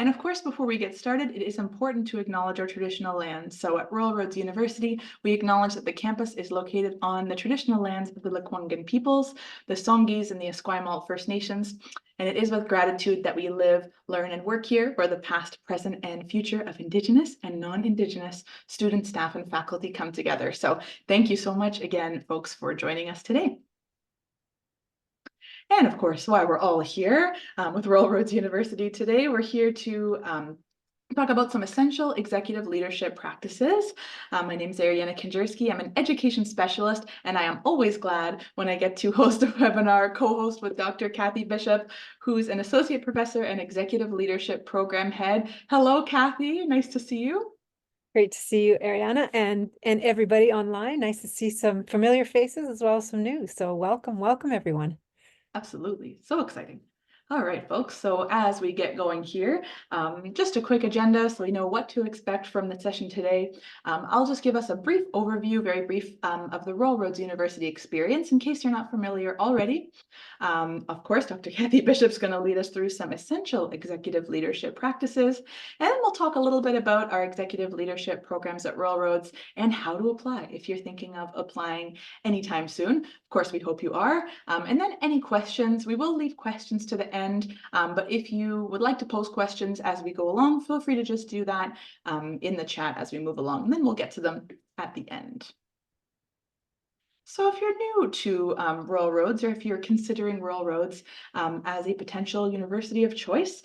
And of course, before we get started, it is important to acknowledge our traditional lands. So at Royal Roads University, we acknowledge that the campus is located on the traditional lands of the Lekwungen peoples, the Songhees and the Esquimalt First Nations. And it is with gratitude that we live, learn, and work here, where the past, present, and future of Indigenous and non-Indigenous students, staff, and faculty come together. So thank you so much again, folks, for joining us today. And of course, why we're all here with Royal Roads University today, we're here to talk about some essential executive leadership practices. My name is Ariana Kinjerski. I'm an education specialist, and I am always glad when I get to host a webinar, co-host with Dr. Kathy Bishop, who's an associate professor and executive leadership program head. Hello, Kathy. Nice to see you. Great to see you, Ariana, and everybody online. Nice to see some familiar faces as well as some new. So welcome everyone. Absolutely. So exciting. All right, folks. So as we get going here, just a quick agenda so we know what to expect from the session today. I'll just give us a brief overview, very brief, of the Royal Roads University experience in case you're not familiar already. Of course, Dr. Kathy Bishop's going to lead us through some essential executive leadership practices. And then we'll talk a little bit about our executive leadership programs at Royal Roads and how to apply if you're thinking of applying anytime soon. Of course, we hope you are. And then any questions, we will leave questions to the end, but if you would like to post questions as we go along, feel free to just do that in the chat as we move along, and then we'll get to them at the end. So if you're new to Royal Roads, or if you're considering Royal Roads as a potential university of choice,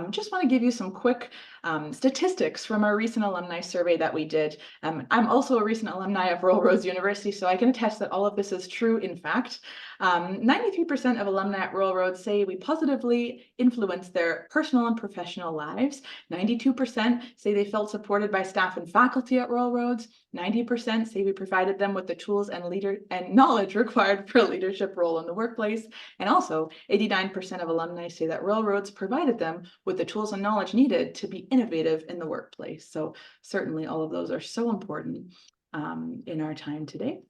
just want to give you some quick statistics from our recent alumni survey that we did. I'm also a recent alumni of Royal Roads University, so I can attest that all of this is true in fact. 93% of alumni at Royal Roads say we positively influenced their personal and professional lives. 92% say they felt supported by staff and faculty at Royal Roads. 90% say we provided them with the tools and knowledge required for a leadership role in the workplace. And also 89% of alumni say that Royal Roads provided them with the tools and knowledge needed to be innovative in the workplace. So certainly all of those are so important in our time today.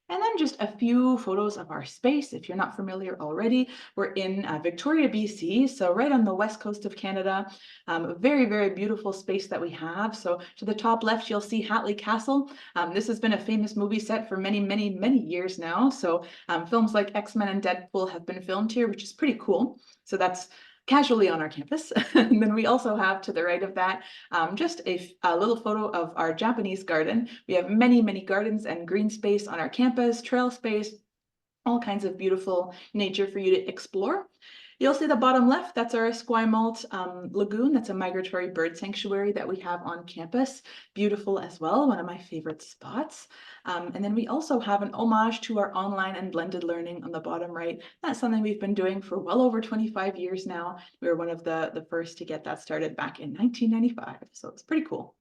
And then just a few photos of our space. If you're not familiar already, we're in Victoria, BC, so right on the west coast of Canada. A very, very beautiful space that we have. So to the top left, you'll see Hatley Castle. This has been a famous movie set for many, many, many years now. So films like X-Men and Deadpool have been filmed here, which is pretty cool. So that's casually on our campus. And then we also have to the right of that, just a little photo of our Japanese garden. We have many, many gardens and green space on our campus, trail space, all kinds of beautiful nature for you to explore. You'll see the bottom left, that's our Esquimalt Lagoon. That's a migratory bird sanctuary that we have on campus. Beautiful as well, one of my favorite spots. And then we also have an homage to our online and blended learning on the bottom right. That's something we've been doing for well over 25 years now. We were one of the first to get that started back in 1995, so it's pretty cool.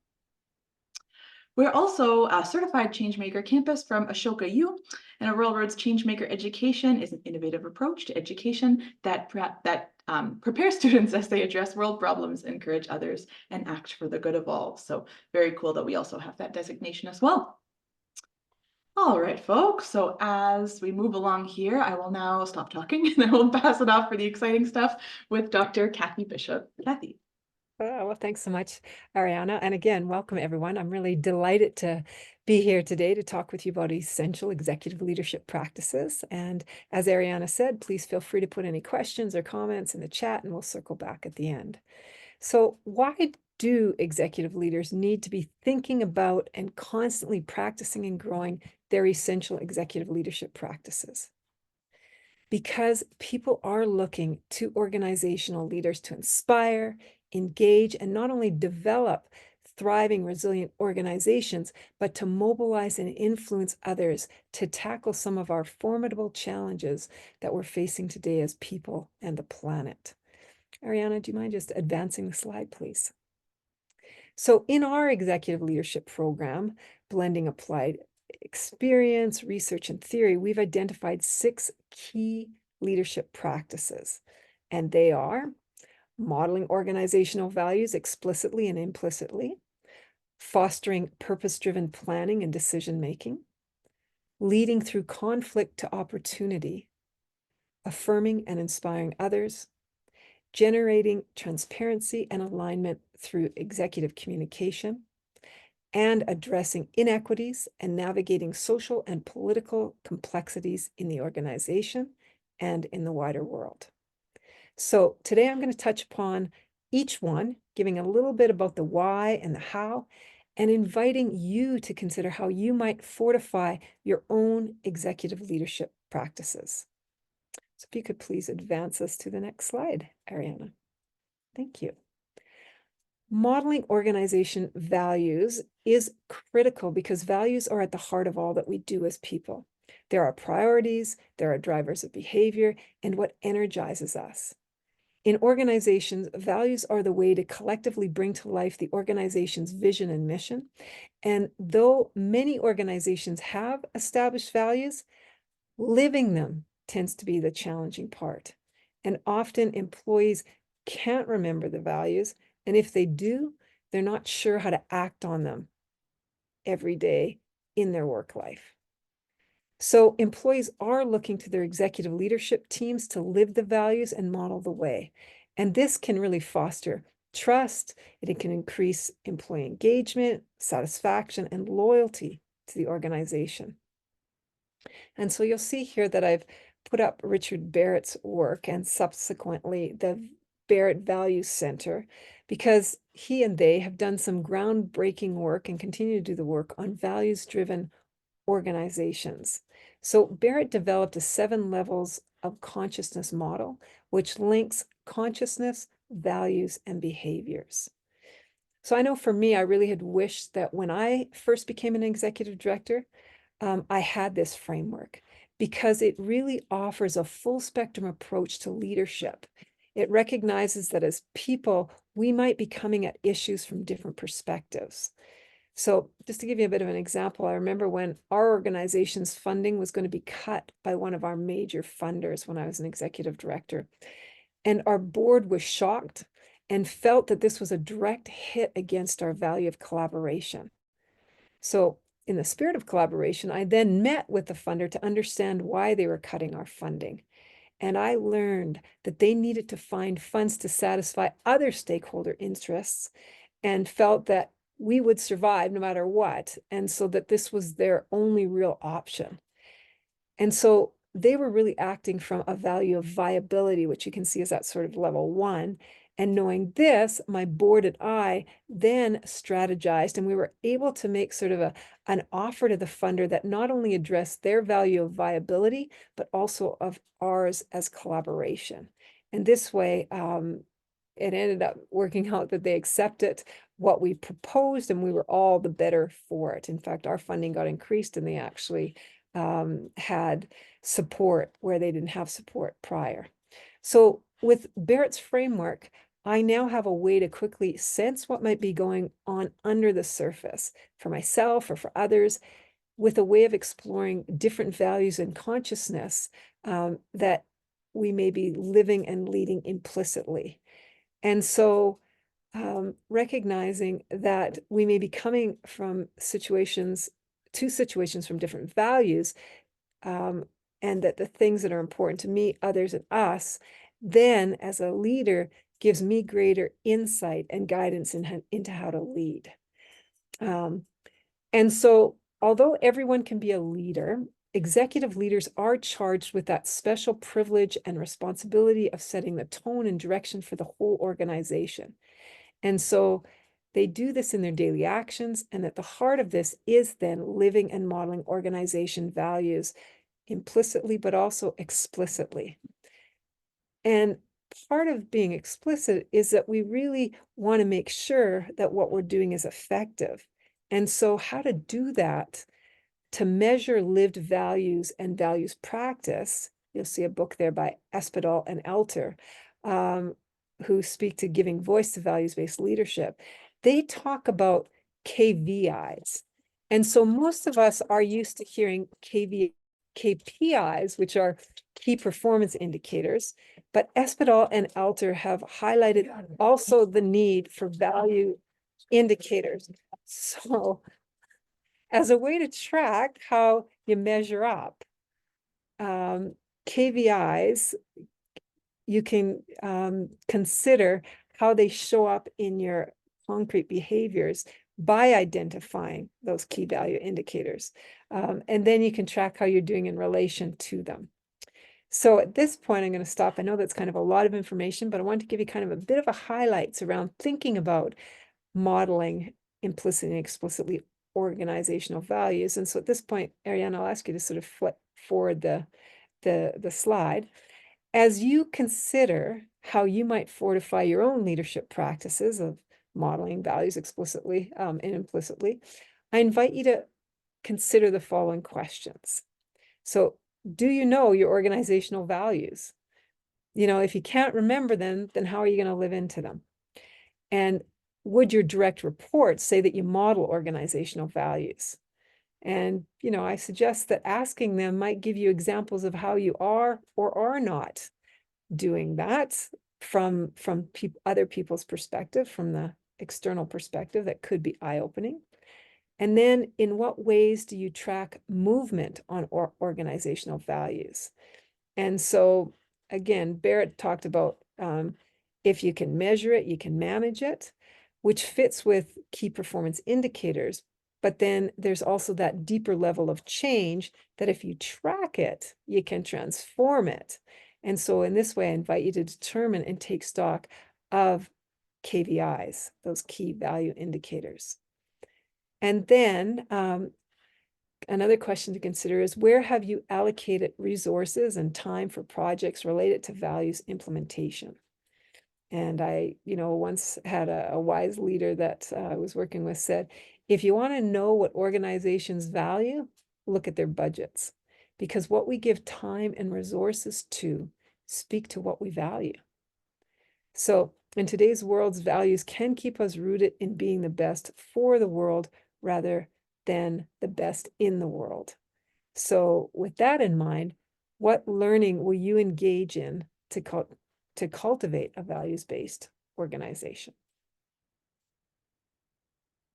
We're also a certified Changemaker campus from Ashoka U, and a Royal Roads Changemaker education is an innovative approach to education that prepares students as they address world problems, encourage others, and act for the good of all. So very cool that we also have that designation as well. All right, folks, so as we move along here, I will now stop talking and I will pass it off for the exciting stuff with Dr. Kathy Bishop. Kathy. Oh, well, thanks so much, Ariana. And again, welcome everyone. I'm really delighted to be here today to talk with you about essential executive leadership practices. And as Ariana said, please feel free to put any questions or comments in the chat and we'll circle back at the end. So why do executive leaders need to be thinking about and constantly practicing and growing their essential executive leadership practices? Because people are looking to organizational leaders to inspire, engage, and not only develop thriving, resilient organizations, but to mobilize and influence others to tackle some of our formidable challenges that we're facing today as people and the planet. Ariana, do you mind just advancing the slide, please? So in our executive leadership program, Blending Applied Experience, Research, and Theory, we've identified 6 key leadership practices, and they are modeling organizational values explicitly and implicitly, fostering purpose-driven planning and decision-making, leading through conflict to opportunity, affirming and inspiring others, generating transparency and alignment through executive communication, and addressing inequities and navigating social and political complexities in the organization and in the wider world. So today I'm going to touch upon each one, giving a little bit about the why and the how, and inviting you to consider how you might fortify your own executive leadership practices. So if you could please advance us to the next slide, Ariana. Thank you. Modeling organization values is critical because values are at the heart of all that we do as people. There are priorities, there are drivers of behavior, and what energizes us. In organizations, values are the way to collectively bring to life the organization's vision and mission. And though many organizations have established values, living them tends to be the challenging part. And often employees can't remember the values. And if they do, they're not sure how to act on them every day in their work life. So employees are looking to their executive leadership teams to live the values and model the way. And this can really foster trust. It can increase employee engagement, satisfaction, and loyalty to the organization. And so you'll see here that I've put up Richard Barrett's work and subsequently the Barrett Values Center, because he and they have done some groundbreaking work and continue to do the work on values-driven organizations. So Barrett developed a 7 levels of consciousness model, which links consciousness, values, and behaviors. So I know for me, I really had wished that when I first became an executive director, I had this framework because it really offers a full spectrum approach to leadership. It recognizes that as people, we might be coming at issues from different perspectives. So just to give you a bit of an example, I remember when our organization's funding was going to be cut by one of our major funders when I was an executive director. And our board was shocked and felt that this was a direct hit against our value of collaboration. So in the spirit of collaboration, I then met with the funder to understand why they were cutting our funding. And I learned that they needed to find funds to satisfy other stakeholder interests and felt that we would survive no matter what. And so that this was their only real option. And so they were really acting from a value of viability, which you can see is at sort of level 1. And knowing this, my board and I then strategized, and we were able to make sort of an offer to the funder that not only addressed their value of viability, but also of ours as collaboration. And this way, it ended up working out that they accepted what we proposed, and we were all the better for it. In fact, our funding got increased, and they actually had support where they didn't have support prior. So with Barrett's framework, I now have a way to quickly sense what might be going on under the surface for myself or for others, with a way of exploring different values and consciousness that we may be living and leading implicitly. And so recognizing that we may be coming from two situations from different values, and that the things that are important to me, others, and us, then as a leader gives me greater insight and guidance into how to lead. And so although everyone can be a leader, executive leaders are charged with that special privilege and responsibility of setting the tone and direction for the whole organization. And so they do this in their daily actions, and at the heart of this is then living and modeling organization values implicitly, but also explicitly. And part of being explicit is that we really want to make sure that what we're doing is effective. And so how to do that, to measure lived values and values practice, you'll see a book there by Espedal and Elter, who speak to giving voice to values-based leadership. They talk about KVIs. And so most of us are used to hearing KPIs, which are key performance indicators, but Espedal and Elter have highlighted also the need for value indicators. So as a way to track how you measure up, KVIs, you can consider how they show up in your concrete behaviors by identifying those key value indicators. And then you can track how you're doing in relation to them. So at this point, I'm going to stop. I know that's kind of a lot of information, but I want to give you kind of a bit of a highlights around thinking about modeling implicitly and explicitly organizational values. And so at this point, Ariane, I'll ask you to sort of flip forward the slide. As you consider how you might fortify your own leadership practices of modeling values explicitly and implicitly, I invite you to consider the following questions. So, do you know your organizational values? If you can't remember them, then how are you going to live into them? And would your direct reports say that you model organizational values? And, I suggest that asking them might give you examples of how you are or are not doing that from other people's perspective, from the external perspective. That could be eye-opening. And then in what ways do you track movement on organizational values? And so, again, Barrett talked about if you can measure it, you can manage it, which fits with key performance indicators. But then there's also that deeper level of change that if you track it, you can transform it. And so in this way, I invite you to determine and take stock of KVIs, those key value indicators. And then another question to consider is, where have you allocated resources and time for projects related to values implementation? And I, once had a wise leader that I was working with said, if you want to know what organizations value, look at their budgets, because what we give time and resources to speak to what we value. So in today's world's values can keep us rooted in being the best for the world rather than the best in the world. So with that in mind, what learning will you engage in to cultivate a values-based organization?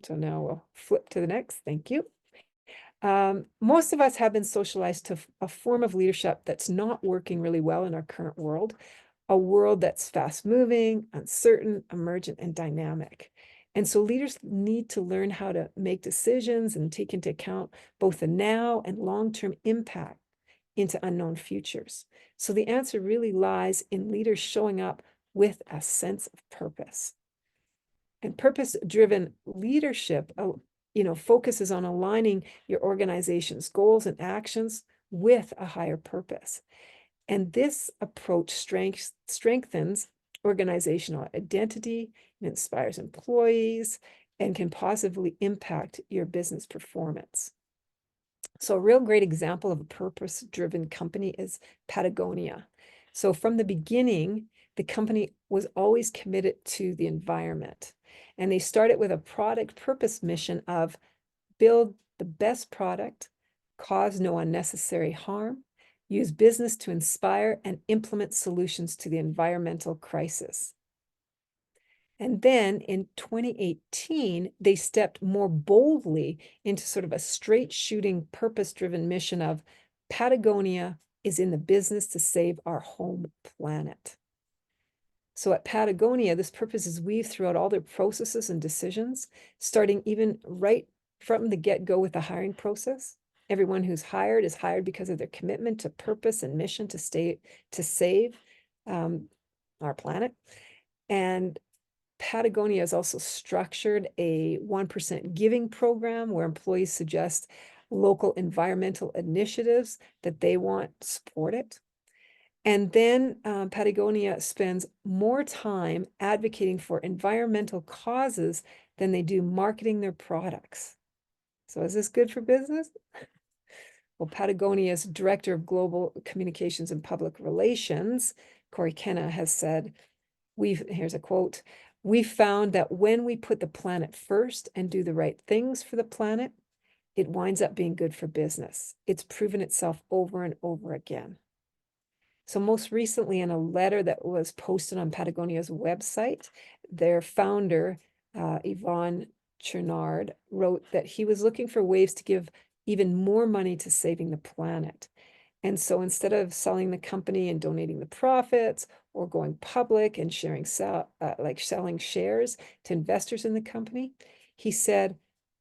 So now we'll flip to the next. Thank you. Most of us have been socialized to a form of leadership that's not working really well in our current world, a world that's fast-moving, uncertain, emergent, and dynamic. And so leaders need to learn how to make decisions and take into account both the now and long-term impact into unknown futures. So the answer really lies in leaders showing up with a sense of purpose. And purpose-driven leadership, focuses on aligning your organization's goals and actions with a higher purpose. And this approach strengthens organizational identity, and inspires employees, and can positively impact your business performance. So a real great example of a purpose-driven company is Patagonia. So from the beginning, the company was always committed to the environment. And they started with a product purpose mission of build the best product, cause no unnecessary harm, use business to inspire and implement solutions to the environmental crisis. And then in 2018, they stepped more boldly into sort of a straight shooting, purpose-driven mission of Patagonia is in the business to save our home planet. So at Patagonia, this purpose is weaved throughout all their processes and decisions, starting even right from the get-go with the hiring process. Everyone who's hired is hired because of their commitment to purpose and mission to save our planet. And Patagonia has also structured a 1% giving program where employees suggest local environmental initiatives that they want supported. And then Patagonia spends more time advocating for environmental causes than they do marketing their products. So is this good for business? Well, Patagonia's Director of Global Communications and Public Relations, Corey Kenna, has said, here's a quote, "We found that when we put the planet first and do the right things for the planet, it winds up being good for business. It's proven itself over and over again." So most recently, in a letter that was posted on Patagonia's website, their founder, Yvon Chouinard, wrote that he was looking for ways to give even more money to saving the planet. And so instead of selling the company and donating the profits or going public and selling shares to investors in the company, he said,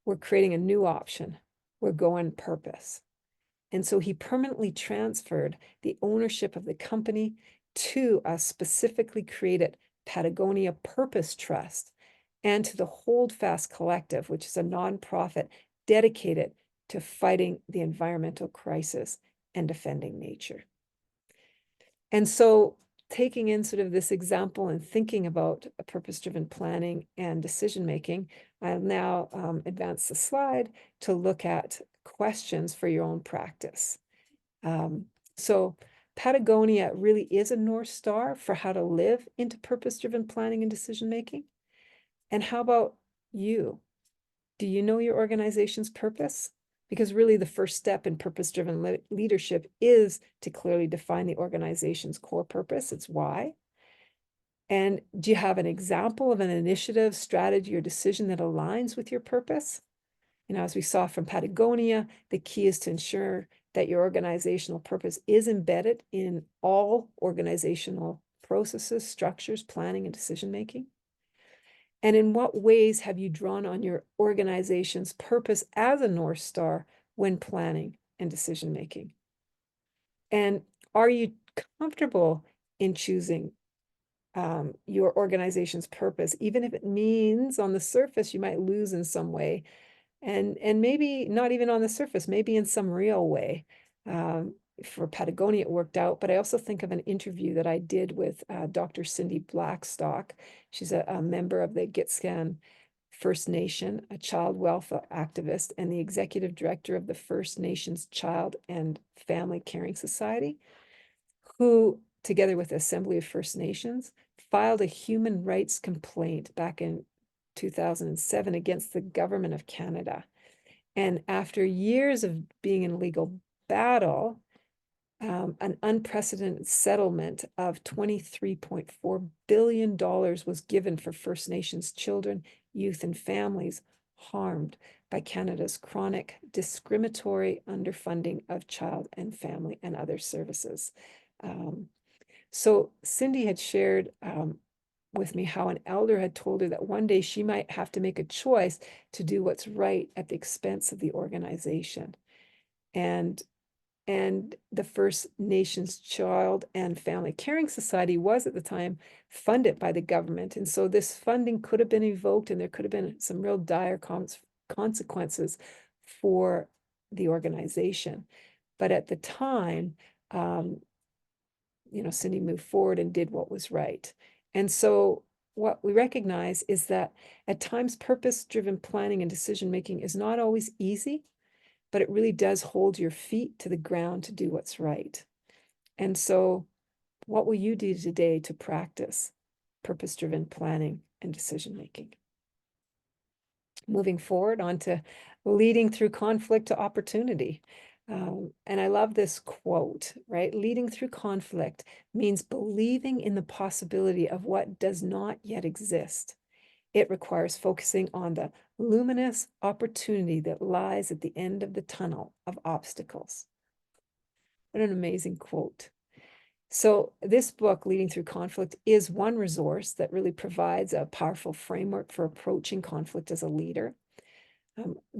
we're creating a new option. We're going purpose. And so he permanently transferred the ownership of the company to a specifically created Patagonia Purpose Trust and to the Holdfast Collective, which is a nonprofit dedicated to fighting the environmental crisis and defending nature. And so taking in sort of this example and thinking about a purpose-driven planning and decision-making, I'll now advance the slide to look at questions for your own practice. So Patagonia really is a North Star for how to live into purpose-driven planning and decision-making. And how about you? Do you know your organization's purpose? Because really the first step in purpose-driven leadership is to clearly define the organization's core purpose, its why. And do you have an example of an initiative, strategy, or decision that aligns with your purpose? As we saw from Patagonia, the key is to ensure that your organizational purpose is embedded in all organizational processes, structures, planning, and decision-making. And in what ways have you drawn on your organization's purpose as a North Star when planning and decision-making? And are you comfortable in choosing your organization's purpose, even if it means on the surface you might lose in some way, and maybe not even on the surface, maybe in some real way? For Patagonia, it worked out, but I also think of an interview that I did with Dr. Cindy Blackstock. She's a member of the Gitxsan First Nation, a child welfare activist, and the executive director of the First Nations Child and Family Caring Society, who, together with the Assembly of First Nations, filed a human rights complaint back in 2007 against the government of Canada. And after years of being in legal battle, an unprecedented settlement of $23.4 billion was given for First Nations children, youth, and families harmed by Canada's chronic discriminatory underfunding of child and family and other services. So Cindy had shared with me how an elder had told her that one day she might have to make a choice to do what's right at the expense of the organization. And the First Nations Child and Family Caring Society was at the time funded by the government. And so this funding could have been revoked and there could have been some real dire consequences for the organization. But at the time, Cindy moved forward and did what was right. And so what we recognize is that at times purpose-driven planning and decision-making is not always easy, but it really does hold your feet to the ground to do what's right. And so what will you do today to practice purpose-driven planning and decision-making? Moving forward onto leading through conflict to opportunity. And I love this quote, right? Leading through conflict means believing in the possibility of what does not yet exist. It requires focusing on the luminous opportunity that lies at the end of the tunnel of obstacles. What an amazing quote. So this book, Leading Through Conflict, is one resource that really provides a powerful framework for approaching conflict as a leader.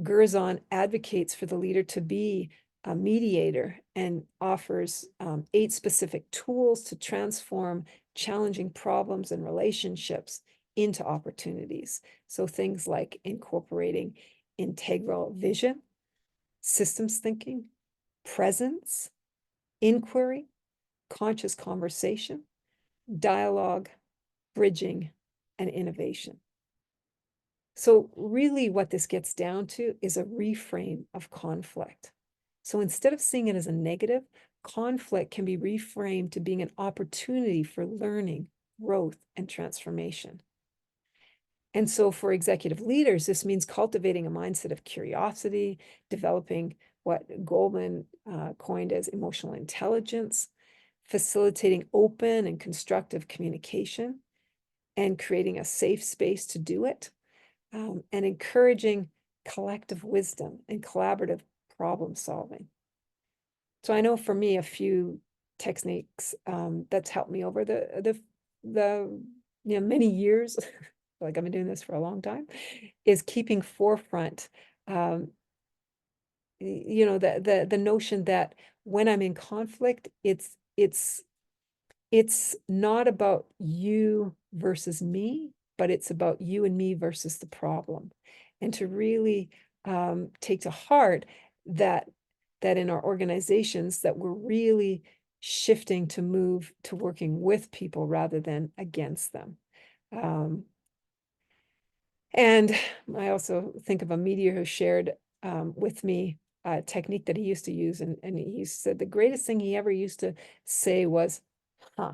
Curzon advocates for the leader to be a mediator and offers 8 specific tools to transform challenging problems and relationships into opportunities. So things like incorporating integral vision, systems thinking, presence, inquiry, conscious conversation, dialogue, bridging, and innovation. So really what this gets down to is a reframe of conflict. So instead of seeing it as a negative, conflict can be reframed to being an opportunity for learning, growth, and transformation. And so for executive leaders, this means cultivating a mindset of curiosity, developing what Goldman coined as emotional intelligence, facilitating open and constructive communication, and creating a safe space to do it, and encouraging collective wisdom and collaborative problem solving. So I know for me, a few techniques that's helped me over the many years, like I've been doing this for a long time, is keeping forefront um, the notion that when I'm in conflict, it's not about you versus me, but it's about you and me versus the problem. And to really take to heart that in our organizations that we're really shifting to move to working with people rather than against them. Um, and I also think of a meteor who shared with me a technique that he used to use. And he said the greatest thing he ever used to say was, huh.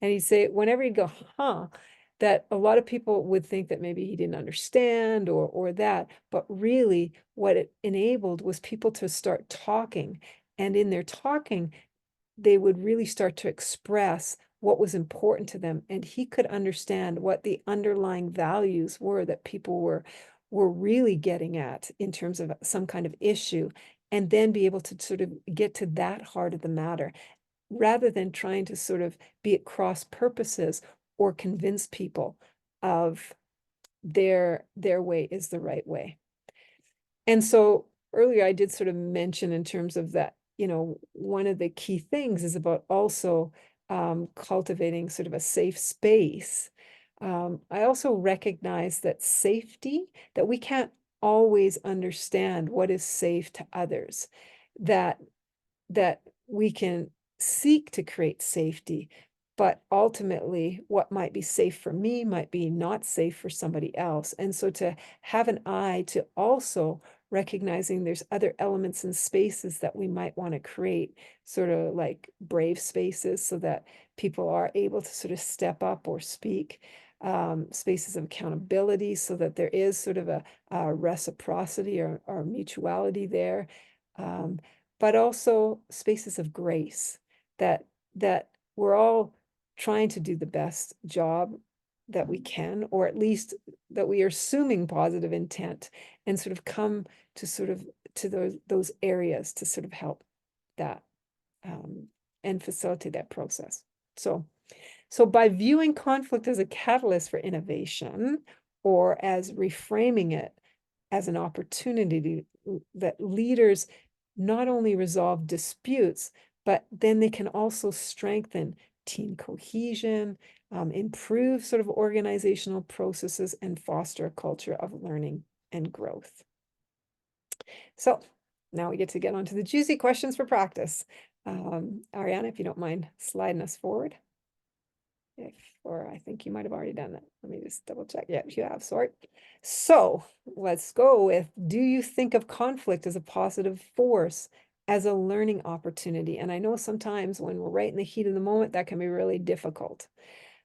And he'd say, whenever he'd go, huh, that a lot of people would think that maybe he didn't understand or that, but really what it enabled was people to start talking. And in their talking, they would really start to express what was important to them. And he could understand what the underlying values were that people were really getting at in terms of some kind of issue, and then be able to sort of get to that heart of the matter rather than trying to sort of be at cross purposes or convince people of their way is the right way. And so earlier I did sort of mention in terms of that, one of the key things is about also cultivating sort of a safe space. I also recognize that safety, that we can't always understand what is safe to others, that we can seek to create safety, but ultimately what might be safe for me might be not safe for somebody else. And so to have an eye to also recognizing there's other elements and spaces that we might want to create, sort of like brave spaces so that people are able to sort of step up or speak, spaces of accountability so that there is sort of a reciprocity or mutuality there. But also spaces of grace that we're all trying to do the best job that we can, or at least that we are assuming positive intent, and sort of come to sort of to those areas to sort of help that and facilitate that process. So by viewing conflict as a catalyst for innovation, or as reframing it as an opportunity that leaders not only resolve disputes, but then they can also strengthen team cohesion, improve sort of organizational processes, and foster a culture of learning and growth. So now we get on to the juicy questions for practice. Ariana, if you don't mind sliding us forward. Or I think you might have already done that. Let me just double check. Yeah, you have, sorry. So let's go with, do you think of conflict as a positive force, as a learning opportunity? And I know sometimes when we're right in the heat of the moment, that can be really difficult.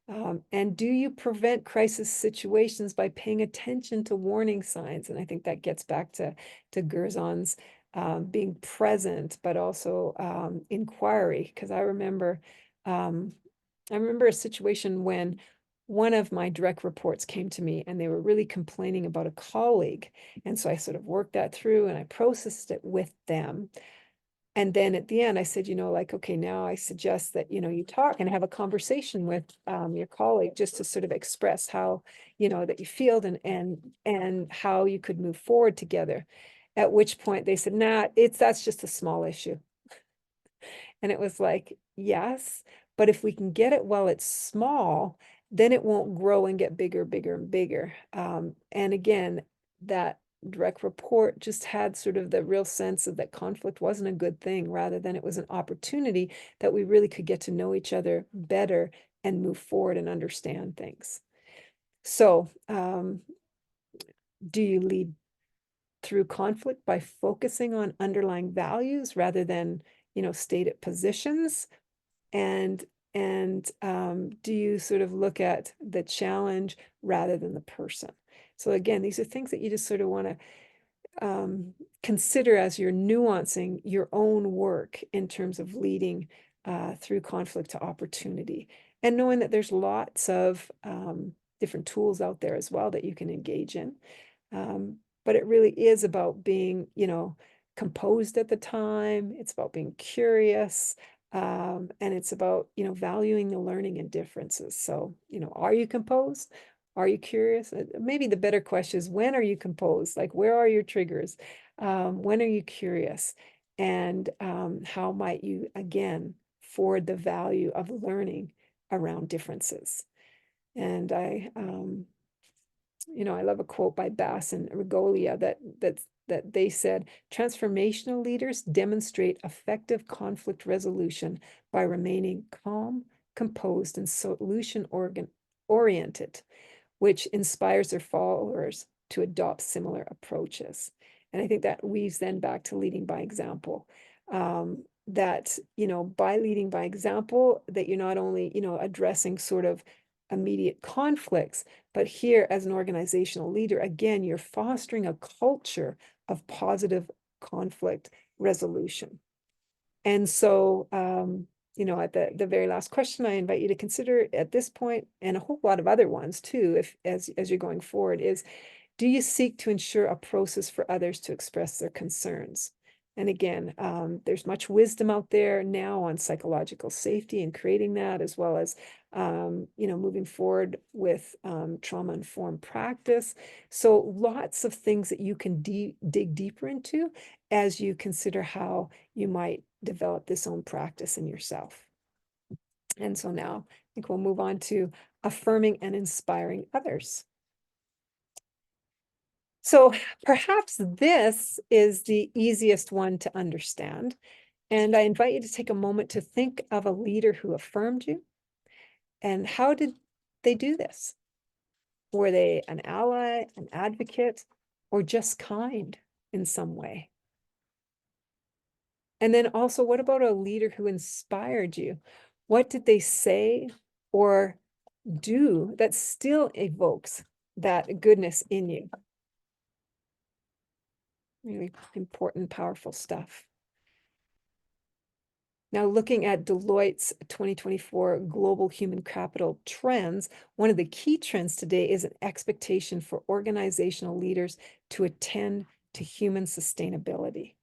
And do you prevent crisis situations by paying attention to warning signs? And I think that gets back to Gerson's being present, but also inquiry. Because I remember a situation when one of my direct reports came to me and they were really complaining about a colleague. And so I sort of worked that through and I processed it with them. And then at the end, I said, like, okay, now I suggest that, you talk and have a conversation with your colleague just to sort of express how, that you feel and how you could move forward together. At which point they said, nah, that's just a small issue. And it was like, yes, but if we can get it while it's small, then it won't grow and get bigger, bigger, and bigger. And again, that direct report just had sort of the real sense of that conflict wasn't a good thing, rather than it was an opportunity that we really could get to know each other better and move forward and understand things. So, do you lead through conflict by focusing on underlying values rather than, stated positions? And do you sort of look at the challenge rather than the person? So again, these are things that you just sort of want to consider as you're nuancing your own work in terms of leading through conflict to opportunity, and knowing that there's lots of different tools out there as well that you can engage in. But it really is about being, composed at the time. It's about being curious. And it's about, valuing the learning and differences. So, are you composed? Are you curious? Maybe the better question is, when are you composed? Like, where are your triggers? When are you curious? And how might you, again, forward the value of learning around differences? And I love a quote by Bass and Regolia that they said, transformational leaders demonstrate effective conflict resolution by remaining calm, composed, and solution oriented, which inspires their followers to adopt similar approaches. And I think that weaves then back to leading by example. That, by leading by example, that you're not only, addressing sort of immediate conflicts, but here as an organizational leader, again, you're fostering a culture of positive conflict resolution. And so, at the very last question, I invite you to consider at this point, and a whole lot of other ones too, if as you're going forward, is, do you seek to ensure a process for others to express their concerns? And again, there's much wisdom out there now on psychological safety and creating that, as well as, moving forward with trauma-informed practice. So lots of things that you can dig deeper into as you consider how you might develop this own practice in yourself. And so now I think we'll move on to affirming and inspiring others. So perhaps this is the easiest one to understand. And I invite you to take a moment to think of a leader who affirmed you. And how did they do this? Were they an ally, an advocate, or just kind in some way? And then also, what about a leader who inspired you? What did they say or do that still evokes that goodness in you? Really important, powerful stuff. Now, looking at Deloitte's 2024 Global Human Capital Trends, one of the key trends today is an expectation for organizational leaders to attend to human sustainability.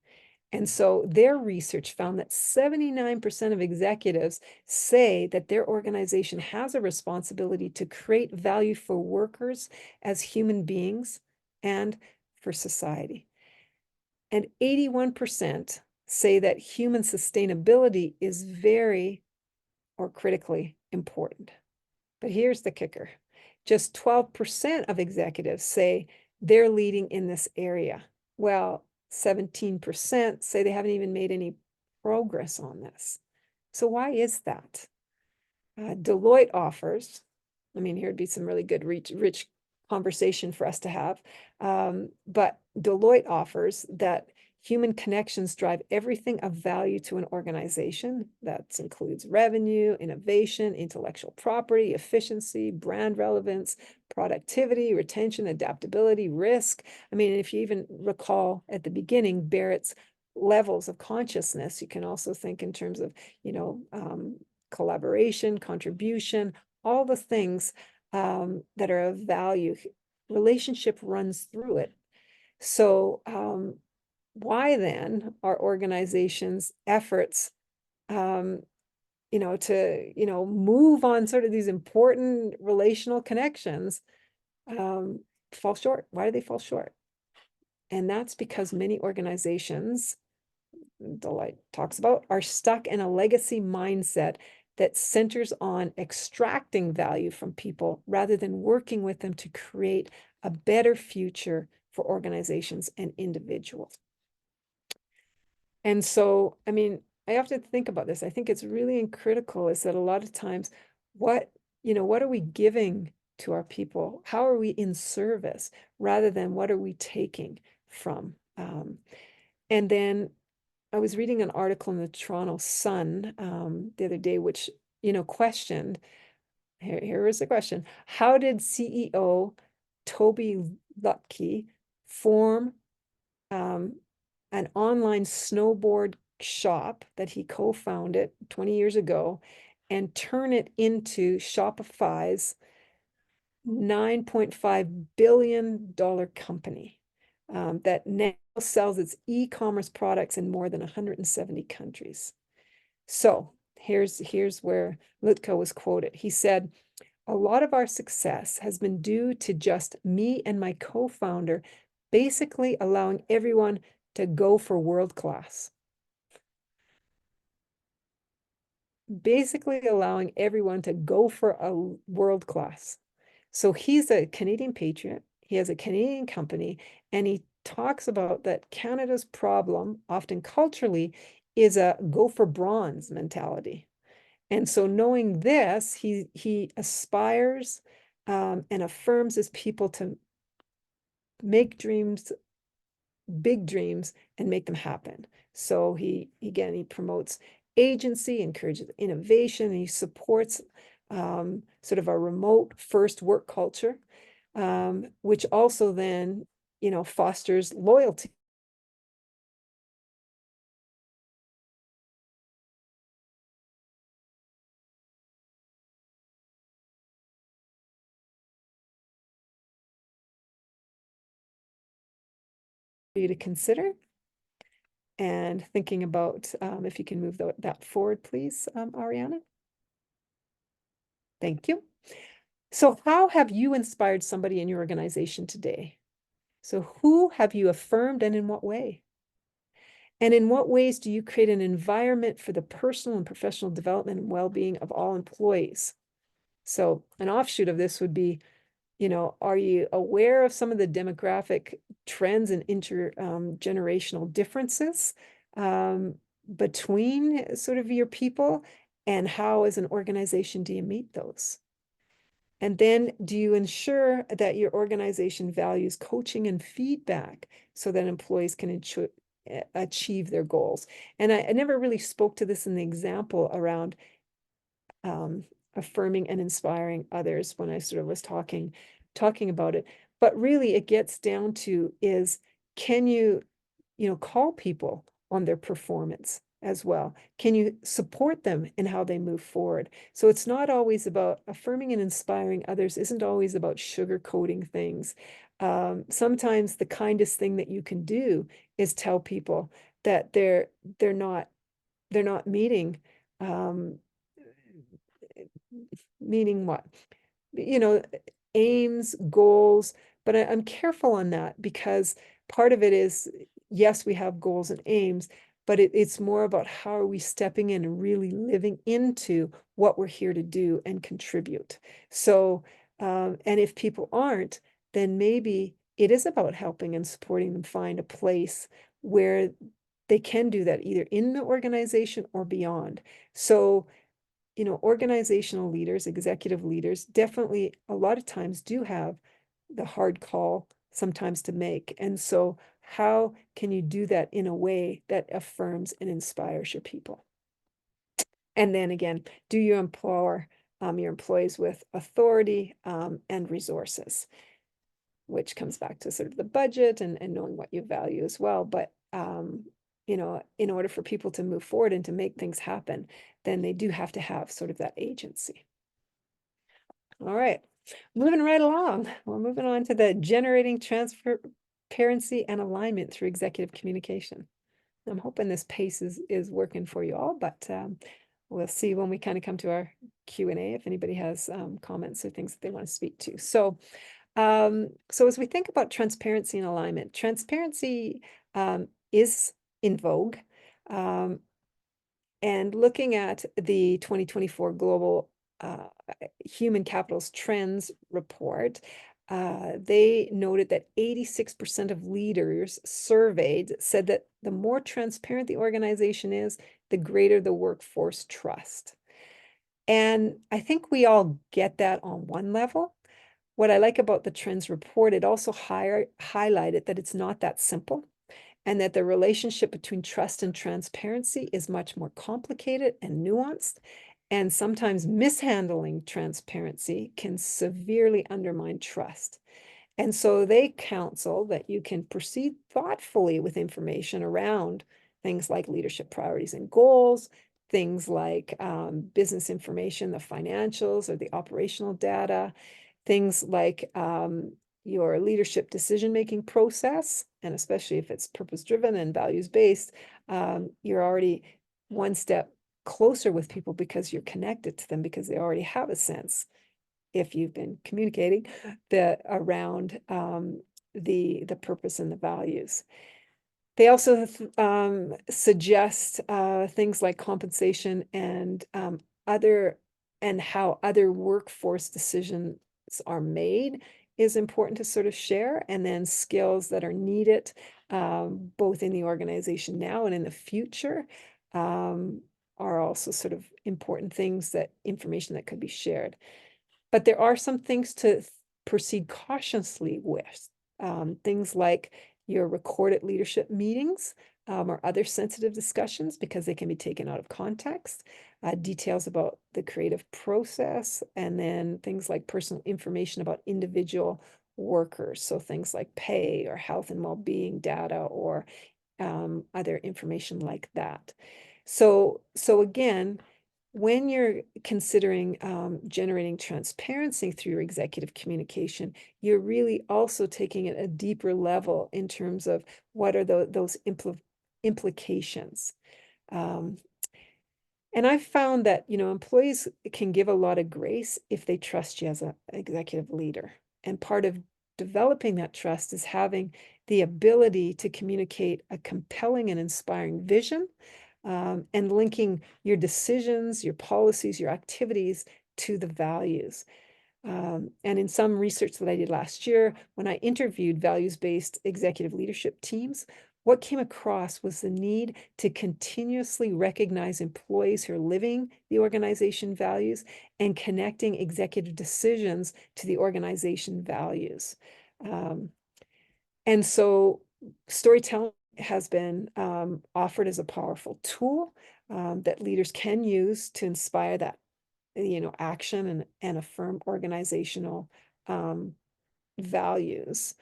And so their research found that 79% of executives say that their organization has a responsibility to create value for workers as human beings and for society. And 81% say that human sustainability is very or critically important. But here's the kicker. Just 12% of executives say they're leading in this area. Well, 17% say they haven't even made any progress on this. So why is that? Deloitte offers, here'd be some really good rich conversation for us to have. But Deloitte offers that human connections drive everything of value to an organization. That includes revenue, innovation, intellectual property, efficiency, brand relevance, productivity, retention, adaptability, risk. If you even recall at the beginning, Barrett's levels of consciousness, you can also think in terms of, collaboration, contribution, all the things that are of value. Relationship runs through it. So why then are organizations' efforts to move on sort of these important relational connections fall short? Why do they fall short? And that's because many organizations, Deloitte talks about, are stuck in a legacy mindset that centers on extracting value from people rather than working with them to create a better future for organizations and individuals. And so, I have to think about this. I think it's really critical is that a lot of times, what are we giving to our people? How are we in service rather than what are we taking from? And then I was reading an article in the Toronto Sun the other day, which, questioned, here is the question. How did CEO Toby Lutke form an online snowboard shop that he co-founded 20 years ago and turn it into Shopify's $9.5 billion company that now sells its e-commerce products in more than 170 countries. So here's where Lutko was quoted. He said, "A lot of our success has been due to just me and my co-founder basically allowing everyone to go for world class." Basically allowing everyone to go for a world class. So he's a Canadian patriot. He has a Canadian company, and he talks about that Canada's problem, often culturally, is a go for bronze mentality. And so knowing this, he aspires and affirms his people to make dreams, big dreams, and make them happen. So he promotes agency, encourages innovation, and he supports sort of a remote first work culture, which also then, fosters loyalty. For you to consider and thinking about if you can move that forward, please, Ariana. Thank you. So how have you inspired somebody in your organization today? So who have you affirmed and in what way? And in what ways do you create an environment for the personal and professional development and well-being of all employees? So an offshoot of this would be, are you aware of some of the demographic trends and intergenerational differences between sort of your people? And how, as an organization, do you meet those? And then do you ensure that your organization values coaching and feedback so that employees can achieve their goals? And I never really spoke to this in the example around affirming and inspiring others when I sort of was talking about it. But really it gets down to is, can you, call people on their performance as well? Can you support them in how they move forward? So it's not always about affirming and inspiring others, isn't always about sugarcoating things. Sometimes the kindest thing that you can do is tell people that they're not meeting meaning what? Aims, goals, but I'm careful on that because part of it is, yes, we have goals and aims, but it's more about how are we stepping in and really living into what we're here to do and contribute. So, and if people aren't, then maybe it is about helping and supporting them find a place where they can do that either in the organization or beyond. So, organizational leaders, executive leaders, definitely a lot of times do have the hard call sometimes to make. And so how can you do that in a way that affirms and inspires your people? And then again, do you empower your employees with authority and resources, which comes back to sort of the budget and knowing what you value as well. But in order for people to move forward and to make things happen, then they do have to have sort of that agency. All right, moving right along. We're moving on to the generating transparency and alignment through executive communication. I'm hoping this pace is working for you all, but we'll see when we kind of come to our Q&A if anybody has comments or things that they want to speak to. So as we think about transparency and alignment, transparency is in vogue. And looking at the 2024 Global Human Capital's Trends report, they noted that 86% of leaders surveyed said that the more transparent the organization is, the greater the workforce trust. And I think we all get that on one level. What I like about the trends report, it also highlighted that it's not that simple and that the relationship between trust and transparency is much more complicated and nuanced. And sometimes mishandling transparency can severely undermine trust. And so they counsel that you can proceed thoughtfully with information around things like leadership priorities and goals, things like business information, the financials or the operational data, things like your leadership decision-making process, and especially if it's purpose-driven and values-based, you're already one step closer with people because you're connected to them, because they already have a sense, if you've been communicating, around the purpose and the values. They also suggest things like compensation and other and how other workforce decisions are made is important to sort of share, and then skills that are needed both in the organization now and in the future are also sort of important things, that information that could be shared. But there are some things to proceed cautiously with, things like your recorded leadership meetings or other sensitive discussions, because they can be taken out of context, details about the creative process, and then things like personal information about individual workers. So things like pay or health and well-being data, or other information like that. So again, when you're considering generating transparency through your executive communication, you're really also taking it a deeper level in terms of what are those implications. And I've found that, employees can give a lot of grace if they trust you as an executive leader. And part of developing that trust is having the ability to communicate a compelling and inspiring vision, and linking your decisions, your policies, your activities to the values. And in some research that I did last year, when I interviewed values-based executive leadership teams, what came across was the need to continuously recognize employees who are living the organization values and connecting executive decisions to the organization values. And so storytelling has been offered as a powerful tool that leaders can use to inspire that action and affirm organizational values.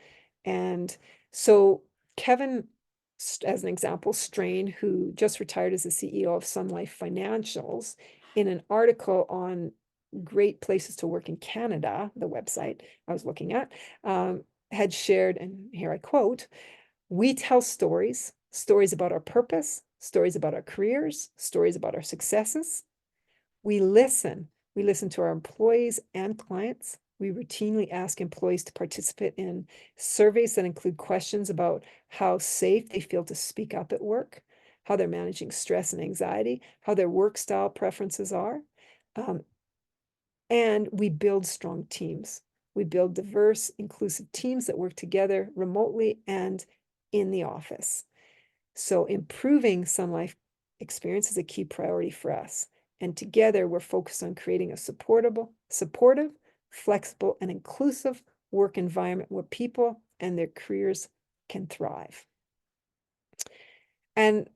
And so Kevin, as an example, Strain, who just retired as the CEO of Sun Life Financials, in an article on Great Places to Work in Canada, the website I was looking at, had shared, and here I quote, "We tell stories, stories about our purpose, stories about our careers, stories about our successes. We listen. We listen to our employees and clients. We routinely ask employees to participate in surveys that include questions about how safe they feel to speak up at work, how they're managing stress and anxiety, how their work style preferences are. And we build strong teams. We build diverse, inclusive teams that work together remotely and in the office. So improving Sun Life experience is a key priority for us. And together we're focused on creating a supportive, flexible, and inclusive work environment where people and their careers can thrive." And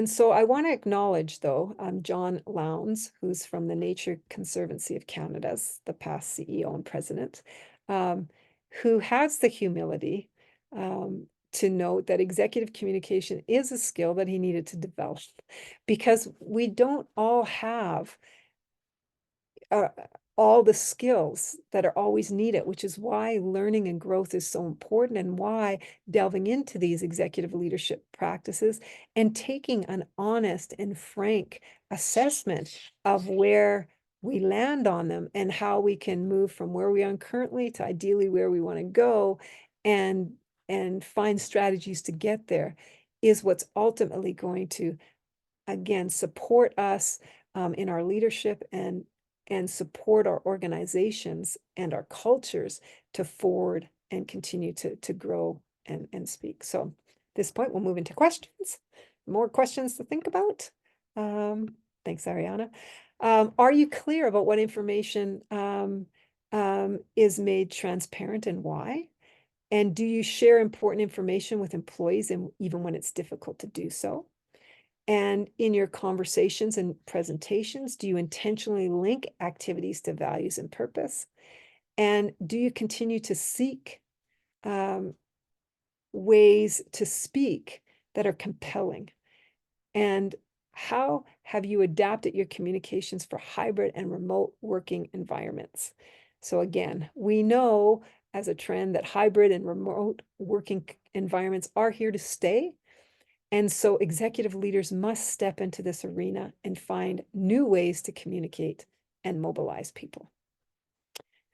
so I want to acknowledge, though, John Lowndes, who's from the Nature Conservancy of Canada's the past CEO and president, who has the humility to note that executive communication is a skill that he needed to develop, because we don't all have all the skills that are always needed, which is why learning and growth is so important, and why delving into these executive leadership practices and taking an honest and frank assessment of where we land on them and how we can move from where we are currently to ideally where we want to go, and find strategies to get there, is what's ultimately going to, again, support us in our leadership, and support our organizations and our cultures to forward and continue to grow and speak. So at this point, we'll move into questions. More questions to think about. Thanks, Ariana. Are you clear about what information is made transparent and why? And do you share important information with employees, and even when it's difficult to do so? And in your conversations and presentations, do you intentionally link activities to values and purpose? And do you continue to seek ways to speak that are compelling? And how have you adapted your communications for hybrid and remote working environments? So again, we know as a trend that hybrid and remote working environments are here to stay. And so executive leaders must step into this arena and find new ways to communicate and mobilize people.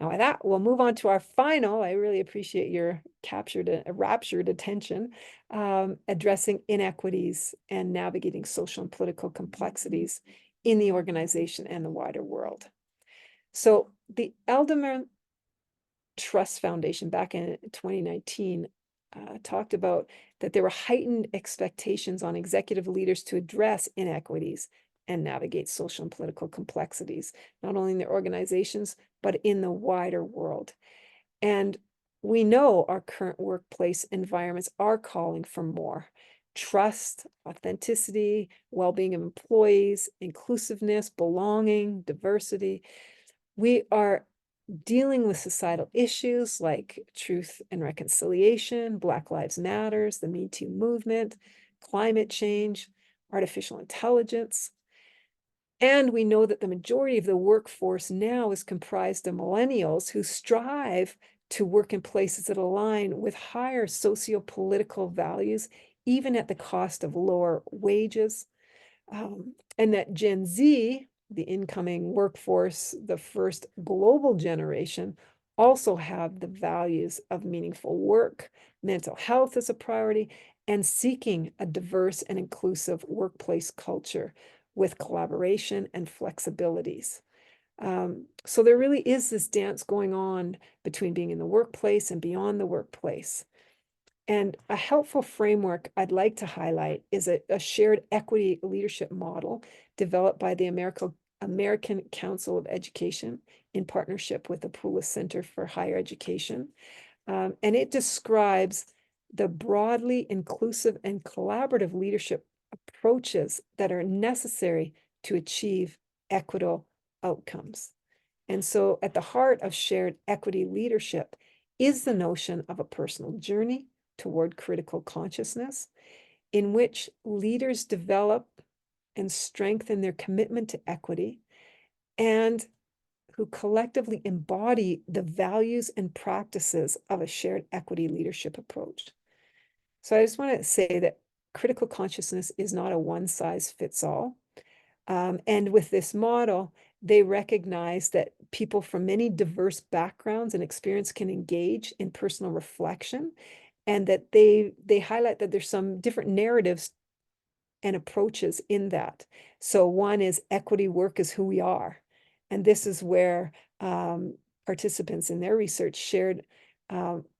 Now, with that, we'll move on to our final. I really appreciate your raptured attention, addressing inequities and navigating social and political complexities in the organization and the wider world. So the Elderman Trust Foundation back in 2019 talked about that there were heightened expectations on executive leaders to address inequities and navigate social and political complexities, not only in their organizations, but in the wider world. And we know our current workplace environments are calling for more trust, authenticity, well-being of employees, inclusiveness, belonging, diversity. We are dealing with societal issues like truth and reconciliation, Black Lives Matters, the Me Too movement, climate change, artificial intelligence. And we know that the majority of the workforce now is comprised of millennials who strive to work in places that align with higher socio-political values, even at the cost of lower wages. And that Gen Z, the incoming workforce, the first global generation, also have the values of meaningful work, mental health as a priority, and seeking a diverse and inclusive workplace culture with collaboration and flexibilities. So there really is this dance going on between being in the workplace and beyond the workplace. And a helpful framework I'd like to highlight is a shared equity leadership model developed by the American Council of Education in partnership with the Poulos Center for Higher Education. And it describes the broadly inclusive and collaborative leadership approaches that are necessary to achieve equitable outcomes. And so at the heart of shared equity leadership is the notion of a personal journey toward critical consciousness, in which leaders develop and strengthen their commitment to equity and who collectively embody the values and practices of a shared equity leadership approach. So I just want to say that critical consciousness is not a one-size-fits-all. And with this model, they recognize that people from many diverse backgrounds and experience can engage in personal reflection, and that they highlight that there's some different narratives and approaches in that. So one is equity work is who we are. And this is where participants in their research shared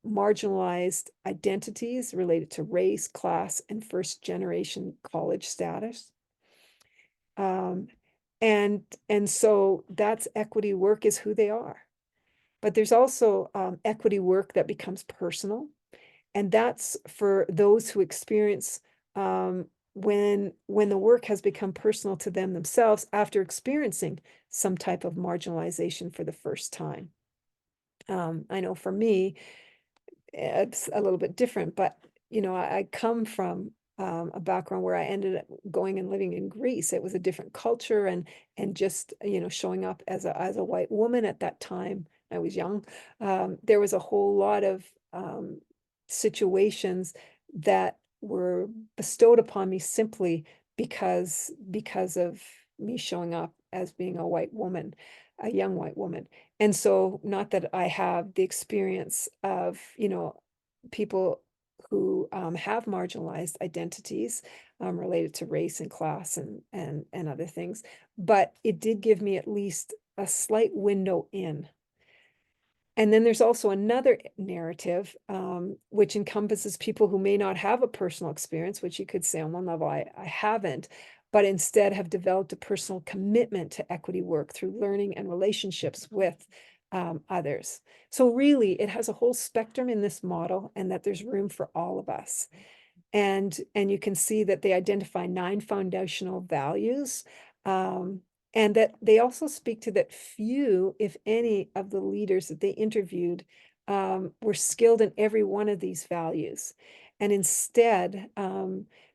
marginalized identities related to race, class, and first generation college status. And so that's equity work is who they are. But there's also equity work that becomes personal. And that's for those who experience when the work has become personal to them themselves after experiencing some type of marginalization for the first time. I know for me, it's a little bit different, but I come from a background where I ended up going and living in Greece. It was a different culture, and just showing up as a white woman at that time. I was young. There was a whole lot of situations that were bestowed upon me simply because of me showing up as being a white woman, a young white woman. And so, not that I have the experience of, people who have marginalized identities related to race and class and other things, but it did give me at least a slight window in. And then there's also another narrative, which encompasses people who may not have a personal experience, which you could say on one level, I haven't, but instead have developed a personal commitment to equity work through learning and relationships with others. So really, it has a whole spectrum in this model, and that there's room for all of us. And you can see that they identify 9 foundational values, and that they also speak to that few, if any, of the leaders that they interviewed were skilled in every one of these values. And instead,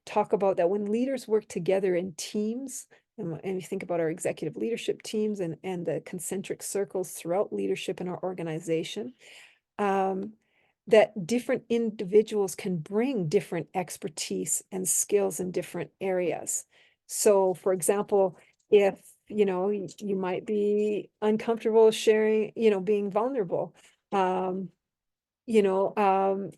talk about that when leaders work together in teams, and you think about our executive leadership teams and the concentric circles throughout leadership in our organization, that different individuals can bring different expertise and skills in different areas. So, for example, if you might be uncomfortable sharing, being vulnerable, um, you know,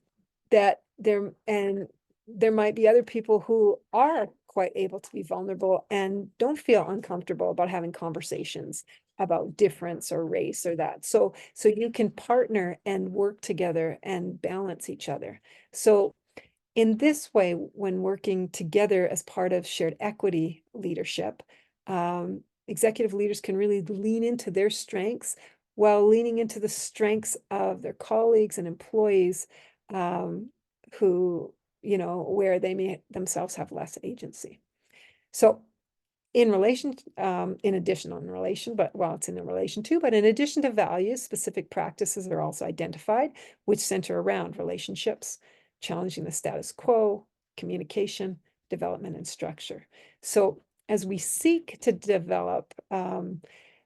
that there might be other people who are quite able to be vulnerable and don't feel uncomfortable about having conversations about difference or race or that. So you can partner and work together and balance each other. So in this way, when working together as part of shared equity leadership, executive leaders can really lean into their strengths while leaning into the strengths of their colleagues and employees, um, who, where they may themselves have less agency. So in relation, in addition, on relation, but well, it's in a relation too, but in addition to values, specific practices are also identified, which center around relationships, challenging the status quo, communication, development, and structure. So as we seek to develop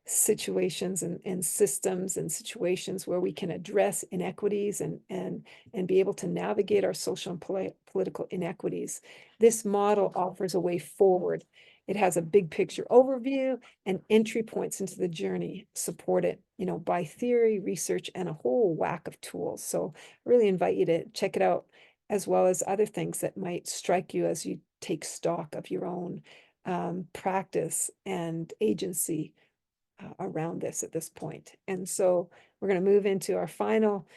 situations and systems and situations where we can address inequities and be able to navigate our social and political inequities, this model offers a way forward. It has a big picture overview and entry points into the journey supported, by theory, research, and a whole whack of tools. So I really invite you to check it out, as well as other things that might strike you as you take stock of your own practice and agency around this at this point. And so we're going to move into our final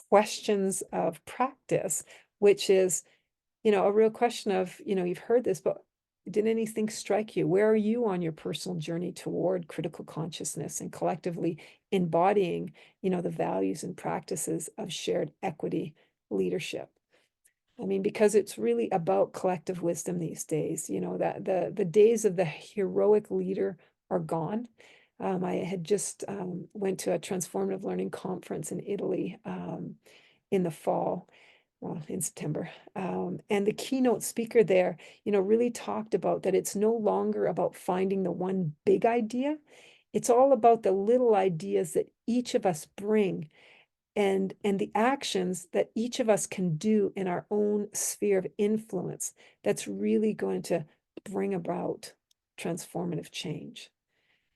questions of practice, which is, a real question of, you've heard this, but did anything strike you? Where are you on your personal journey toward critical consciousness and collectively embodying, the values and practices of shared equity leadership? I mean, because it's really about collective wisdom these days, that the days of the heroic leader are gone. I had just went to a transformative learning conference in Italy in the fall, well, in September. And the keynote speaker there, really talked about that it's no longer about finding the one big idea. It's all about the little ideas that each of us bring and the actions that each of us can do in our own sphere of influence that's really going to bring about transformative change.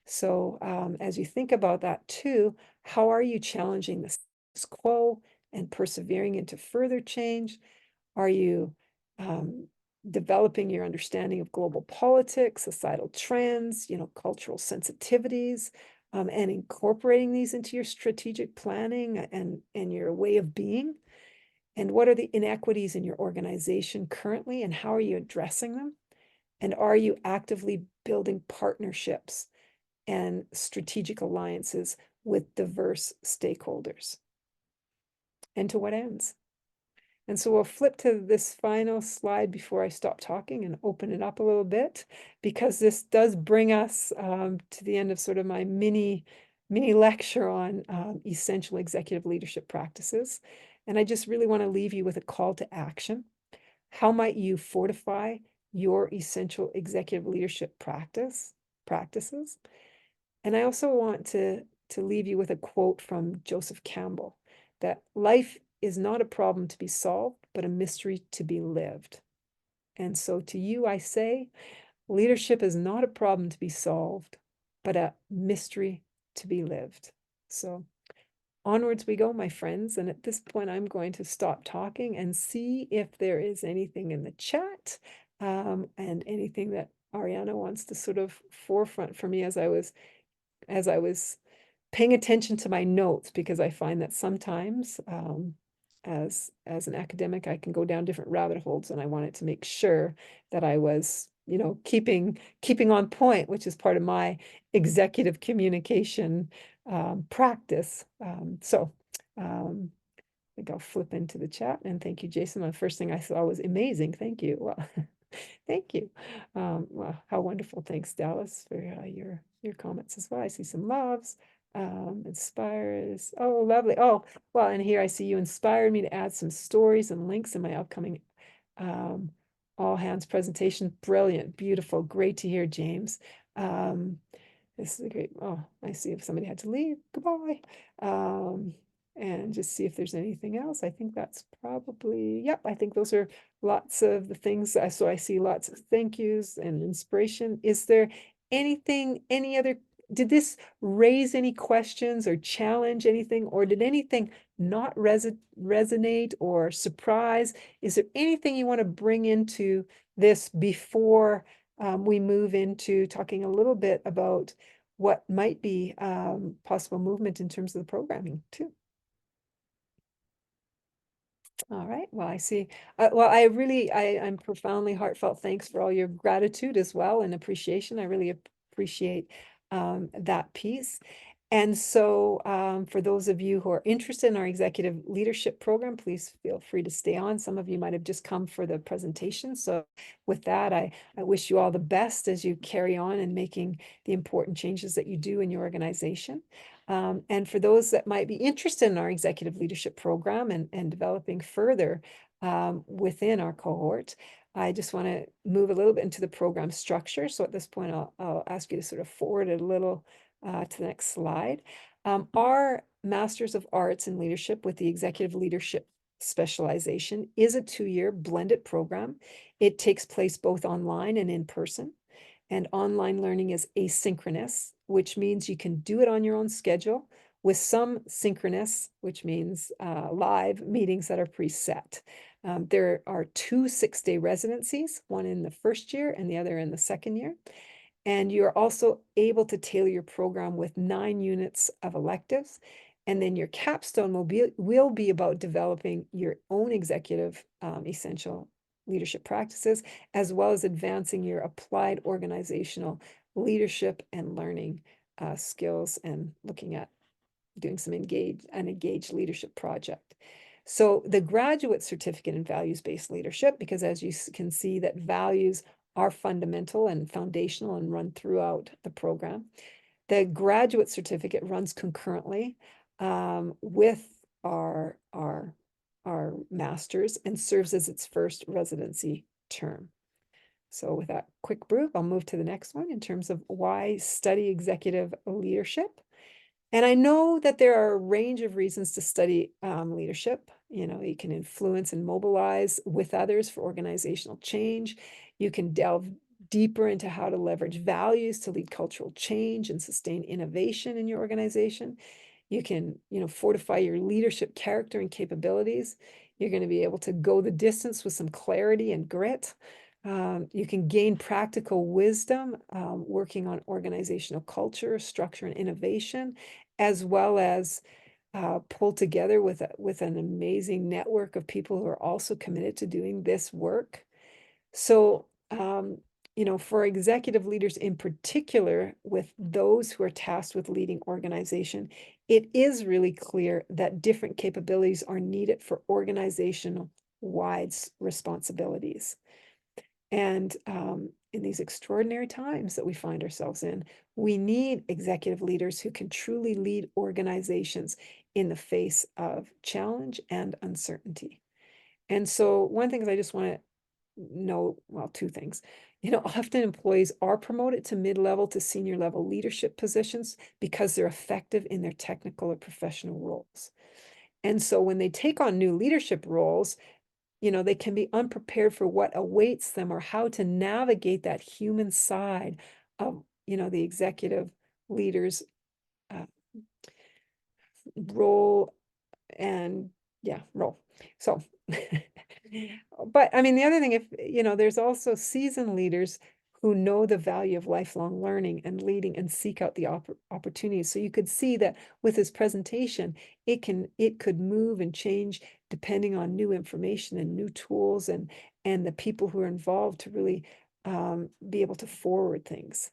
So as you think about that too, how are you challenging the status quo and persevering into further change? Are you developing your understanding of global politics, societal trends, cultural sensitivities, and incorporating these into your strategic planning and your way of being? And what are the inequities in your organization currently, and how are you addressing them? And are you actively building partnerships and strategic alliances with diverse stakeholders? And to what ends? And so we'll flip to this final slide before I stop talking and open it up a little bit, because this does bring us to the end of sort of my mini lecture on essential executive leadership practices. And I just really want to leave you with a call to action. How might you fortify your essential executive leadership practices? And I also want to leave you with a quote from Joseph Campbell, that life is not a problem to be solved, but a mystery to be lived. And so to you, I say, leadership is not a problem to be solved, but a mystery to be lived. So onwards we go, my friends. And at this point, I'm going to stop talking and see if there is anything in the chat, and anything that Ariana wants to sort of forefront for me as I was paying attention to my notes, because I find that sometimes as an academic, I can go down different rabbit holes, and I wanted to make sure that I was, keeping on point, which is part of my executive communication practice. I think I'll flip into the chat, and thank you, Jason. The first thing I saw was amazing. Thank you. Well, thank you. Well, how wonderful. Thanks, Dallas, for your comments as well. I see some loves. Inspires. Oh, lovely. Oh, well, and here I see you inspired me to add some stories and links in my upcoming all hands presentation. Brilliant, beautiful, great to hear, James. This is a great. Oh, I see if somebody had to leave. Goodbye. and just see if there's anything else. I think that's probably, yep, I think those are lots of the things. So I see lots of thank yous and inspiration. Is there anything, any other, did this raise any questions or challenge anything, or did anything not resonate or surprise? Is there anything you want to bring into this before we move into talking a little bit about what might be possible movement in terms of the programming too? All right. Well, I see. Well, I'm profoundly heartfelt thanks for all your gratitude as well and appreciation. I really appreciate that piece. And so, for those of you who are interested in our executive leadership program, please feel free to stay on. Some of you might have just come for the presentation. So with that, I wish you all the best as you carry on and making the important changes that you do in your organization. And for those that might be interested in our executive leadership program and developing further within our cohort, I just want to move a little bit into the program structure. So at this point, I'll ask you to sort of forward it a little to the next slide. Our Masters of Arts in Leadership with the Executive Leadership Specialization is a 2-year blended program. It takes place both online and in person. And online learning is asynchronous, which means you can do it on your own schedule, with some synchronous, which means live meetings that are preset. There are 2 6-day residencies, one in the first year and the other in the second year. And you're also able to tailor your program with 9 units of electives. And then your capstone will be about developing your own executive essential leadership practices, as well as advancing your applied organizational leadership and learning skills, and looking at doing some engaged leadership project. So the graduate certificate in values-based leadership, because as you can see that values are fundamental and foundational and run throughout the program. The graduate certificate runs concurrently with our master's and serves as its first residency term. So with that quick brief, I'll move to the next one in terms of why study executive leadership. And I know that there are a range of reasons to study leadership. You know, you can influence and mobilize with others for organizational change. You can delve deeper into how to leverage values to lead cultural change and sustain innovation in your organization. You can, fortify your leadership character and capabilities. You're going to be able to go the distance with some clarity and grit. You can gain practical wisdom working on organizational culture, structure, and innovation, as well as pull together with an amazing network of people who are also committed to doing this work. So, for executive leaders in particular, with those who are tasked with leading organization, it is really clear that different capabilities are needed for organizational wide responsibilities. And in these extraordinary times that we find ourselves in, we need executive leaders who can truly lead organizations in the face of challenge and uncertainty. And so one thing is I just want to know, well, 2 things. Often employees are promoted to mid-level to senior level leadership positions because they're effective in their technical or professional roles. And so when they take on new leadership roles, they can be unprepared for what awaits them or how to navigate that human side of, the executive leader's role and role. So, but I mean, the other thing, if, there's also seasoned leaders who know the value of lifelong learning and leading and seek out the opportunities. So you could see that with this presentation, it could move and change depending on new information and new tools and the people who are involved to really be able to forward things.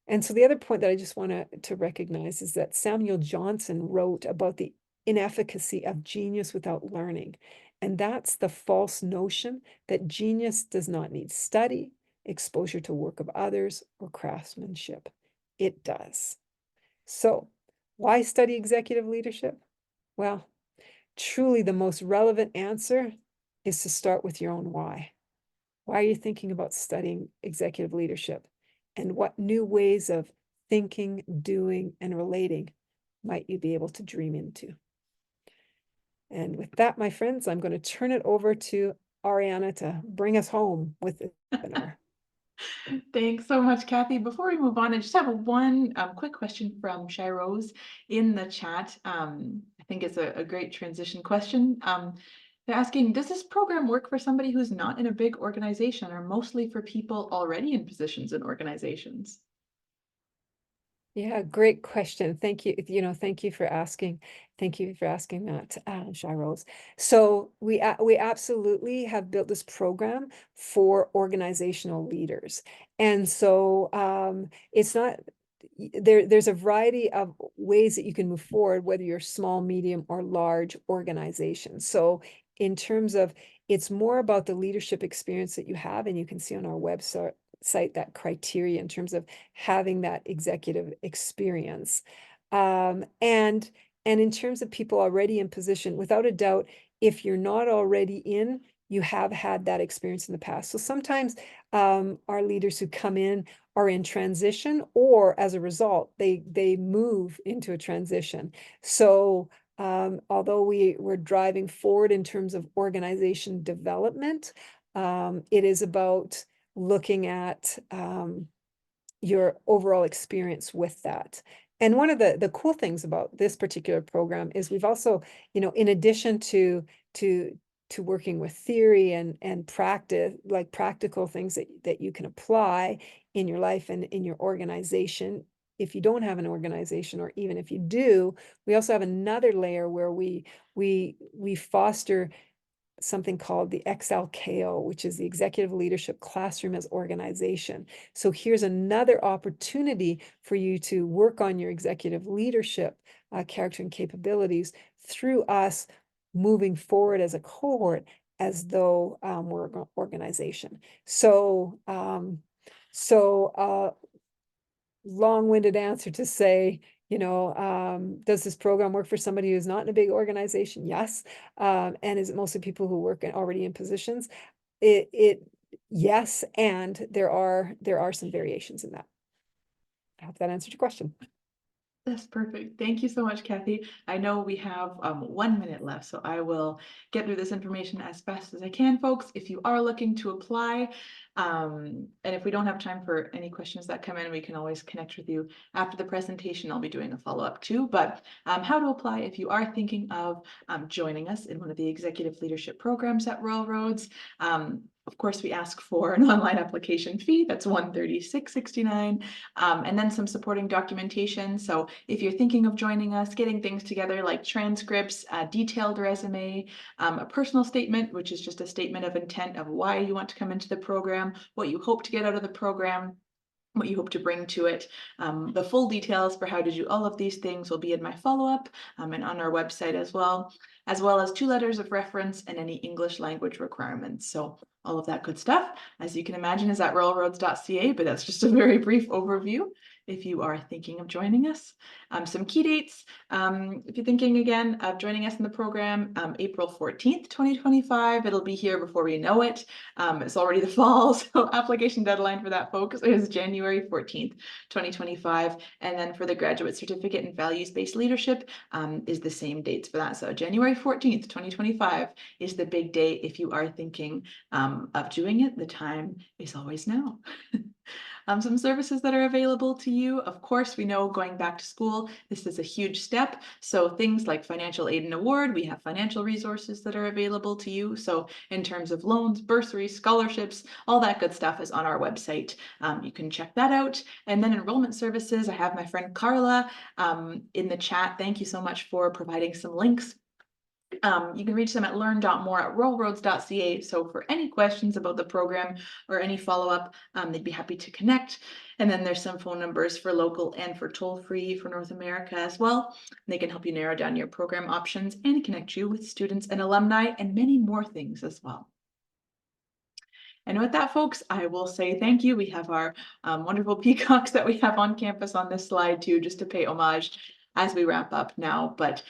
And so the other point that I just want to recognize is that Samuel Johnson wrote about the inefficacy of genius without learning. And that's the false notion that genius does not need study, exposure to work of others, or craftsmanship. It does. So why study executive leadership? Well, truly the most relevant answer is to start with your own why. Why are you thinking about studying executive leadership? And what new ways of thinking, doing, and relating might you be able to dream into? And with that, my friends, I'm going to turn it over to Ariana to bring us home with the webinar. Thanks so much, Kathy. Before we move on, I just have one quick question from Shyrose in the chat. I think it's a great transition question. They're asking, does this program work for somebody who's not in a big organization or mostly for people already in positions in organizations? Yeah, great question. Thank you. Thank you for asking. Thank you for asking that, Shyrose. So we absolutely have built this program for organizational leaders, and so it's not there's a variety of ways that you can move forward, whether you're small, medium, or large organizations. So in terms of, it's more about the leadership experience that you have, and you can see on our website that criteria in terms of having that executive experience. And in terms of people already in position, without a doubt, if you're not already in, you have had that experience in the past. So sometimes our leaders who come in are in transition, or as a result, they move into a transition. So although we're driving forward in terms of organization development, it is about looking at your overall experience with that. And one of the cool things about this particular program is we've also, in addition to working with theory and practice, like practical things that you can apply in your life and in your organization. If you don't have an organization, or even if you do, we also have another layer where we foster something called the XLKO, which is the Executive Leadership Classroom as Organization. So here's another opportunity for you to work on your executive leadership character and capabilities through us moving forward as a cohort, as though we're an organization. So, long-winded answer to say, does this program work for somebody who's not in a big organization? Yes. And is it mostly people who work already in positions? Yes, and there are some variations in that. I hope that answered your question. That's perfect. Thank you so much, Kathy. I know we have 1 minute left, so I will get through this information as fast as I can, folks. If you are looking to apply, and if we don't have time for any questions that come in, we can always connect with you after the presentation. I'll be doing a follow-up too, but how to apply if you are thinking of joining us in one of the executive leadership programs at Royal Roads. Of course, we ask for an online application fee. That's $136.69, and then some supporting documentation. So if you're thinking of joining us, getting things together like transcripts, a detailed resume, a personal statement, which is just a statement of intent of why you want to come into the program, what you hope to get out of the program, what you hope to bring to it. The full details for how to do all of these things will be in my follow-up and on our website as well as 2 letters of reference and any English language requirements. So all of that good stuff, as you can imagine, is at royalroads.ca, but that's just a very brief overview if you are thinking of joining us. Some key dates, if you're thinking again of joining us in the program, April 14th, 2025, it'll be here before we know it. It's already the fall, so application deadline for that, folks, is January 14th, 2025. And then for the graduate certificate in values-based leadership is the same dates for that. So January 14th, 2025 is the big day if you are thinking of doing it. The time is always now. Some services that are available to you. Of course, we know going back to school, this is a huge step. So things like financial aid and award, we have financial resources that are available to you. So in terms of loans, bursaries, scholarships, all that good stuff is on our website. You can check that out. And then enrollment services, I have my friend Carla in the chat. Thank you so much for providing some links. You can reach them at learn.more@royalroads.ca. So for any questions about the program or any follow-up, they'd be happy to connect. And then there's some phone numbers for local and for toll-free for North America as well. They can help you narrow down your program options and connect you with students and alumni and many more things as well. And with that, folks, I will say thank you. We have our wonderful peacocks that we have on campus on this slide too, just to pay homage as we wrap up now. But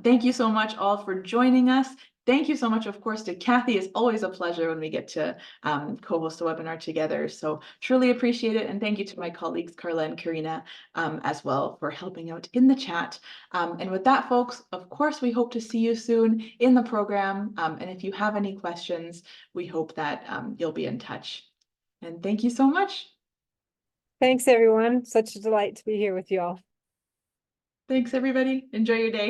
thank you so much all for joining us. Thank you so much, of course, to Kathy. It's always a pleasure when we get to co-host a webinar together. So truly appreciate it. And thank you to my colleagues, Carla and Karina, as well for helping out in the chat. And with that, folks, of course, we hope to see you soon in the program. And if you have any questions, we hope that you'll be in touch. And thank you so much. Thanks, everyone. Such a delight to be here with you all. Thanks, everybody. Enjoy your day.